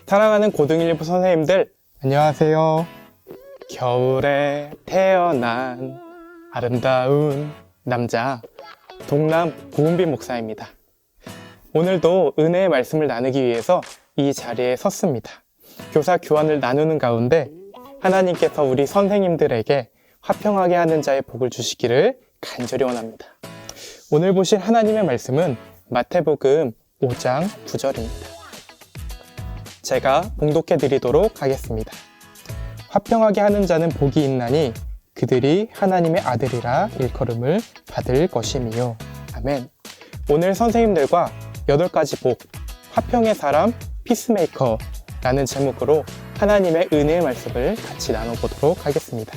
사랑하는 고등1부 선생님들, 안녕하세요. 겨울에 태어난 아름다운 남자, 동남 고은빈 목사입니다. 오늘도 은혜의 말씀을 나누기 위해서 이 자리에 섰습니다. 교사 교환을 나누는 가운데 하나님께서 우리 선생님들에게 화평하게 하는 자의 복을 주시기를 간절히 원합니다. 오늘 보실 하나님의 말씀은 마태복음 5장 9절입니다. 제가 봉독해 드리도록 하겠습니다. 화평하게 하는 자는 복이 있나니 그들이 하나님의 아들이라 일컬음을 받을 것이니요. 아멘. 오늘 선생님들과 8가지 복, 화평의 사람, 피스메이커라는 제목으로 하나님의 은혜의 말씀을 같이 나눠보도록 하겠습니다.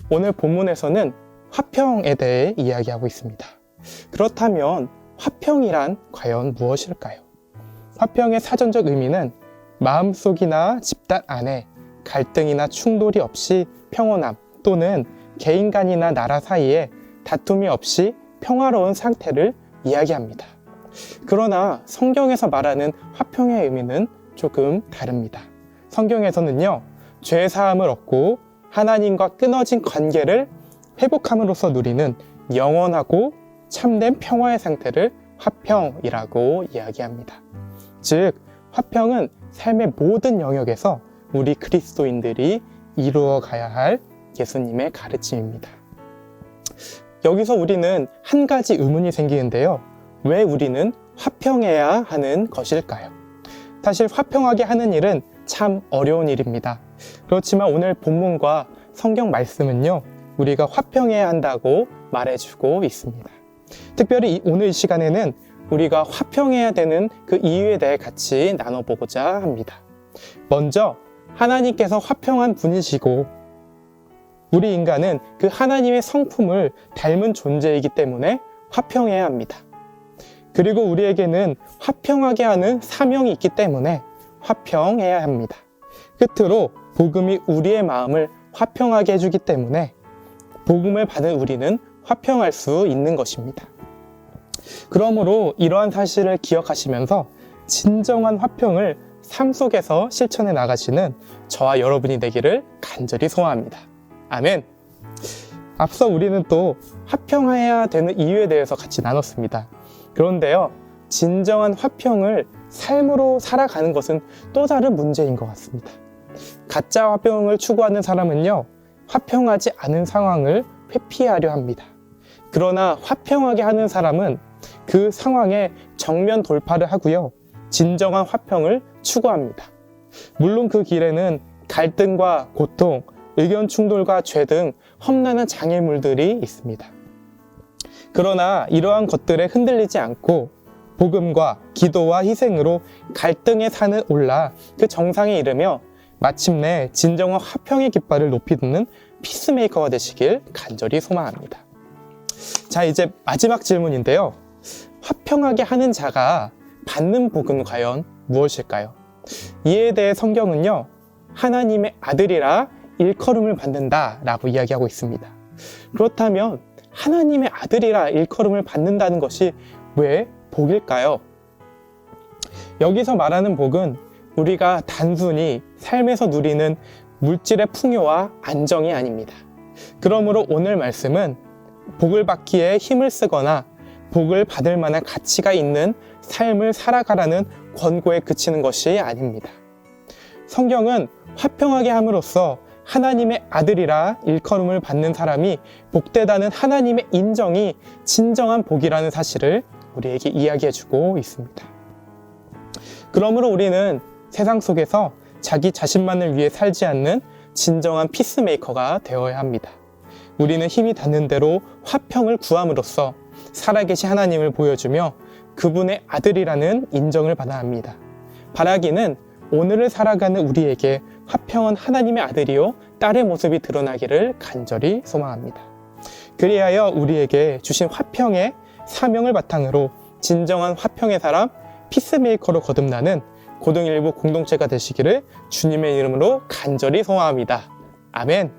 오늘 본문에서는 화평에 대해 이야기하고 있습니다. 그렇다면 화평이란 과연 무엇일까요? 화평의 사전적 의미는 마음속이나 집단 안에 갈등이나 충돌이 없이 평온함 또는 개인 간이나 나라 사이에 다툼이 없이 평화로운 상태를 이야기합니다. 그러나 성경에서 말하는 화평의 의미는 조금 다릅니다. 성경에서는요, 죄 사함을 얻고 하나님과 끊어진 관계를 회복함으로써 누리는 영원하고 참된 평화의 상태를 화평이라고 이야기합니다. 즉, 화평은 삶의 모든 영역에서 우리 그리스도인들이 이루어 가야 할 예수님의 가르침입니다. 여기서 우리는 한 가지 의문이 생기는데요. 왜 우리는 화평해야 하는 것일까요? 사실 화평하게 하는 일은 참 어려운 일입니다. 그렇지만 오늘 본문과 성경 말씀은요, 우리가 화평해야 한다고 말해주고 있습니다. 특별히 오늘 이 시간에는 우리가 화평해야 되는 그 이유에 대해 같이 나눠보고자 합니다. 먼저 하나님께서 화평한 분이시고 우리 인간은 그 하나님의 성품을 닮은 존재이기 때문에 화평해야 합니다. 그리고 우리에게는 화평하게 하는 사명이 있기 때문에 화평해야 합니다. 끝으로 복음이 우리의 마음을 화평하게 해주기 때문에 복음을 받은 우리는 화평할 수 있는 것입니다. 그러므로 이러한 사실을 기억하시면서 진정한 화평을 삶 속에서 실천해 나가시는 저와 여러분이 되기를 간절히 소원합니다. 아멘. 앞서 우리는 또 화평해야 되는 이유에 대해서 같이 나눴습니다. 그런데요, 진정한 화평을 삶으로 살아가는 것은 또 다른 문제인 것 같습니다. 가짜 화평을 추구하는 사람은요, 화평하지 않은 상황을 회피하려 합니다. 그러나 화평하게 하는 사람은 그 상황에 정면 돌파를 하고요, 진정한 화평을 추구합니다. 물론 그 길에는 갈등과 고통, 의견 충돌과 죄 등 험난한 장애물들이 있습니다. 그러나 이러한 것들에 흔들리지 않고 복음과 기도와 희생으로 갈등의 산을 올라 그 정상에 이르며 마침내 진정한 화평의 깃발을 높이 드는 피스메이커가 되시길 간절히 소망합니다. 자, 이제 마지막 질문인데요. 화평하게 하는 자가 받는 복은 과연 무엇일까요? 이에 대해 성경은요, 하나님의 아들이라 일컬음을 받는다 라고 이야기하고 있습니다. 그렇다면 하나님의 아들이라 일컬음을 받는다는 것이 왜 복일까요? 여기서 말하는 복은 우리가 단순히 삶에서 누리는 물질의 풍요와 안정이 아닙니다. 그러므로 오늘 말씀은 복을 받기에 힘을 쓰거나 복을 받을 만한 가치가 있는 삶을 살아가라는 권고에 그치는 것이 아닙니다. 성경은 화평하게 함으로써 하나님의 아들이라 일컬음을 받는 사람이 복되다는 하나님의 인정이 진정한 복이라는 사실을 우리에게 이야기해주고 있습니다. 그러므로 우리는 세상 속에서 자기 자신만을 위해 살지 않는 진정한 피스메이커가 되어야 합니다. 우리는 힘이 닿는 대로 화평을 구함으로써 살아계신 하나님을 보여주며 그분의 아들이라는 인정을 받아야 합니다. 바라기는 오늘을 살아가는 우리에게 화평한 하나님의 아들이요 딸의 모습이 드러나기를 간절히 소망합니다. 그리하여 우리에게 주신 화평의 사명을 바탕으로 진정한 화평의 사람, 피스메이커로 거듭나는 고등1부 공동체가 되시기를 주님의 이름으로 간절히 소망합니다. 아멘.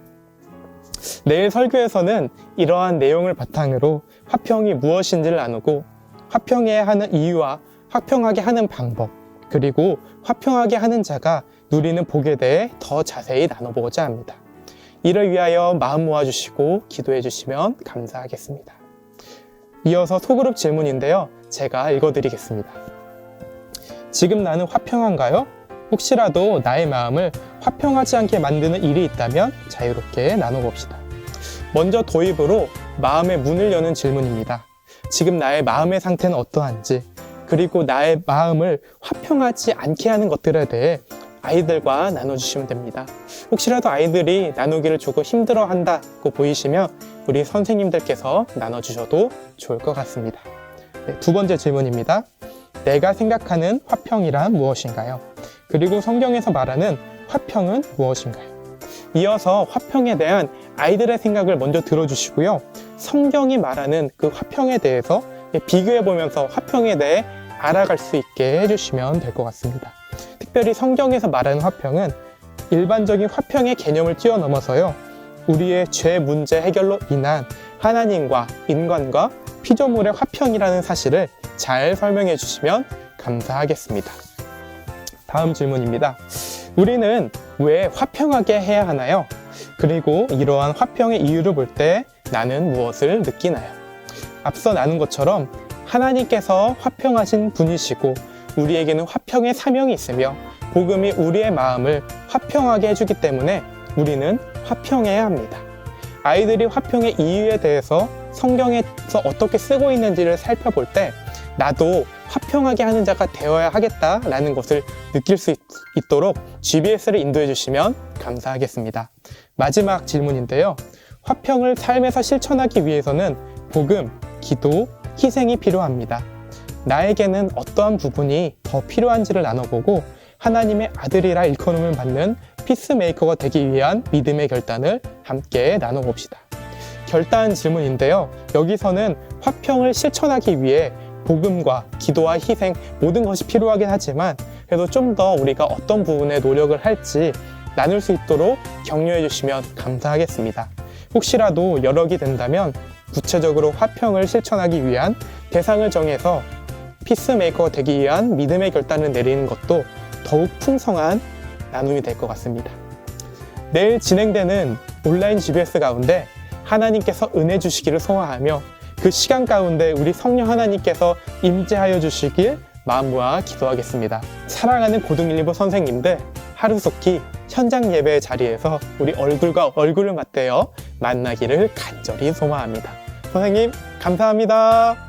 내일 설교에서는 이러한 내용을 바탕으로 화평이 무엇인지를 나누고 화평해야 하는 이유와 화평하게 하는 방법, 그리고 화평하게 하는 자가 누리는 복에 대해 더 자세히 나눠보고자 합니다. 이를 위하여 마음 모아주시고 기도해 주시면 감사하겠습니다. 이어서 소그룹 질문인데요. 제가 읽어드리겠습니다. 지금 나는 화평한가요? 혹시라도 나의 마음을 화평하지 않게 만드는 일이 있다면 자유롭게 나눠봅시다. 먼저 도입으로 마음의 문을 여는 질문입니다. 지금 나의 마음의 상태는 어떠한지, 그리고 나의 마음을 화평하지 않게 하는 것들에 대해 아이들과 나눠주시면 됩니다. 혹시라도 아이들이 나누기를 조금 힘들어한다고 보이시면 우리 선생님들께서 나눠주셔도 좋을 것 같습니다. 네, 두 번째 질문입니다. 내가 생각하는 화평이란 무엇인가요? 그리고 성경에서 말하는 화평은 무엇인가요? 이어서 화평에 대한 아이들의 생각을 먼저 들어주시고요. 성경이 말하는 그 화평에 대해서 비교해보면서 화평에 대해 알아갈 수 있게 해주시면 될 것 같습니다. 특별히 성경에서 말하는 화평은 일반적인 화평의 개념을 뛰어넘어서요. 우리의 죄 문제 해결로 인한 하나님과 인간과 피조물의 화평이라는 사실을 잘 설명해 주시면 감사하겠습니다. 다음 질문입니다. 우리는 왜 화평하게 해야 하나요? 그리고 이러한 화평의 이유를 볼 때 나는 무엇을 느끼나요? 앞서 나눈 것처럼 하나님께서 화평하신 분이시고 우리에게는 화평의 사명이 있으며 복음이 우리의 마음을 화평하게 해주기 때문에 우리는 화평해야 합니다. 아이들이 화평의 이유에 대해서 성경에서 어떻게 쓰고 있는지를 살펴볼 때 나도 화평하게 하는 자가 되어야 하겠다라는 것을 느낄 수 있도록 GBS를 인도해 주시면 감사하겠습니다. 마지막 질문인데요. 화평을 삶에서 실천하기 위해서는 복음, 기도, 희생이 필요합니다. 나에게는 어떠한 부분이 더 필요한지를 나눠보고 하나님의 아들이라 일컬음을 받는 피스메이커가 되기 위한 믿음의 결단을 함께 나눠봅시다. 결단 질문인데요. 여기서는 화평을 실천하기 위해 복음과 기도와 희생 모든 것이 필요하긴 하지만 그래도 좀 더 우리가 어떤 부분에 노력을 할지 나눌 수 있도록 격려해 주시면 감사하겠습니다. 혹시라도 여력이 된다면 구체적으로 화평을 실천하기 위한 대상을 정해서 피스메이커가 되기 위한 믿음의 결단을 내리는 것도 더욱 풍성한 나눔이 될 것 같습니다. 내일 진행되는 온라인 GBS 가운데 하나님께서 은혜 주시기를 소원하며 그 시간 가운데 우리 성령 하나님께서 임재하여 주시길 마음 모아 기도하겠습니다. 사랑하는 고등1, 2부 선생님들 하루속히 현장 예배 자리에서 우리 얼굴과 얼굴을 맞대어 만나기를 간절히 소망합니다. 선생님 감사합니다.